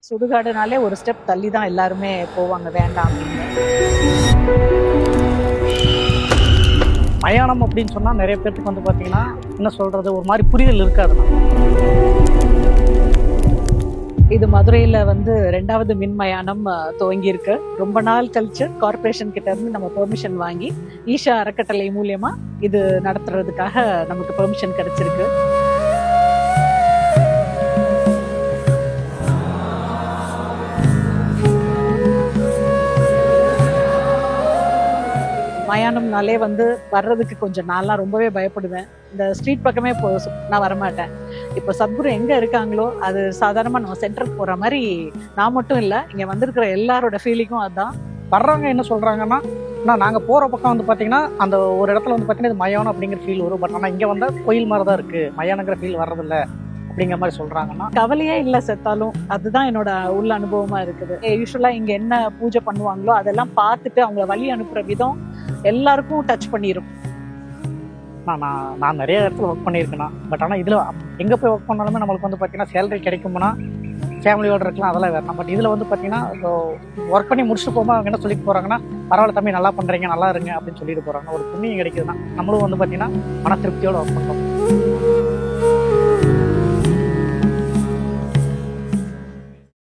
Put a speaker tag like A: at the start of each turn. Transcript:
A: சுடுகாடுனாலே ஒரு ஸ்டெப் தள்ளி தான் எல்லாருமே போவாங்க, வேண்டாம் அப்படின்னு.
B: மயானம் அப்படின்னு சொன்னா நிறைய பேருக்கு வந்து பாத்தீங்கன்னா என்ன சொல்றது, ஒரு மாதிரி புரிதல் இருக்காது.
A: இது மதுரையில வந்து 2வது மின்மயானம் துவங்கி இருக்கு. ரொம்ப நாள் கழிச்சு கார்பரேஷன் கிட்ட இருந்து நம்ம பெர்மிஷன் வாங்கி ஈஷா அறக்கட்டளை மூலியமா இது நடத்துறதுக்காக நமக்கு பெர்மிஷன் கிடைச்சிருக்கு. மயானம்னாலே வந்து வர்றதுக்கு கொஞ்சம் நான்லாம் ரொம்பவே பயப்படுவேன். இந்த ஸ்ட்ரீட் பக்கமே நான் வரமாட்டேன். இப்போ சத்குரு எங்க இருக்காங்களோ அது சாதாரணமா நம்ம சென்டருக்கு போற மாதிரி நான் மட்டும் இல்லை, இங்க வந்திருக்கிற எல்லாரோட ஃபீலிங்கும் அதுதான்.
B: வர்றவங்க என்ன சொல்றாங்கன்னா, நாங்க போற பக்கம் வந்து பாத்தீங்கன்னா அந்த ஒரு இடத்துல வந்து பாத்தீங்கன்னா இது மயானம் அப்படிங்கிற ஃபீல் வரும். பட் ஆனா இங்க வந்தா கோயில் மாதிரி தான் இருக்கு, மயானங்கிற ஃபீல் வர்றதில்ல அப்படிங்கிற மாதிரி சொல்றாங்கன்னா
A: கவலையே இல்லை செத்தாலும். அதுதான் என்னோட உள்ள அனுபவமா இருக்குது. யூஸ்வலா இங்க என்ன பூஜை பண்ணுவாங்களோ அதெல்லாம் பார்த்துட்டு அவங்கள வழி அனுப்புற விதம் எல்லாருக்கும் டச் பண்ணிடும்.
B: நான் நிறைய இடத்துல ஒர்க் பண்ணியிருக்கேன். பட் ஆனால் இதில் எங்கே போய் ஒர்க் பண்ணாலுமே நம்மளுக்கு வந்து பார்த்தீங்கன்னா சேலரி கிடைக்கும்னா ஃபேமிலியோட இருக்கலாம், அதெல்லாம் வேறு. பட் இதில் வந்து பார்த்தீங்கன்னா இப்போ ஒர்க் பண்ணி முடிச்சுட்டு போகும்போது அவங்க என்ன சொல்லிட்டு போகிறாங்கன்னா, பரவாயில்ல தம்பி, நல்லா பண்ணுறீங்க, நல்லா இருங்க அப்படின்னு சொல்லிட்டு போகிறாங்க. ஒரு புண்ணியம் கிடைக்குதுன்னா நம்மளும் வந்து பார்த்தீங்கன்னா மன திருப்தியோடு ஒர்க் பண்ணுறோம்.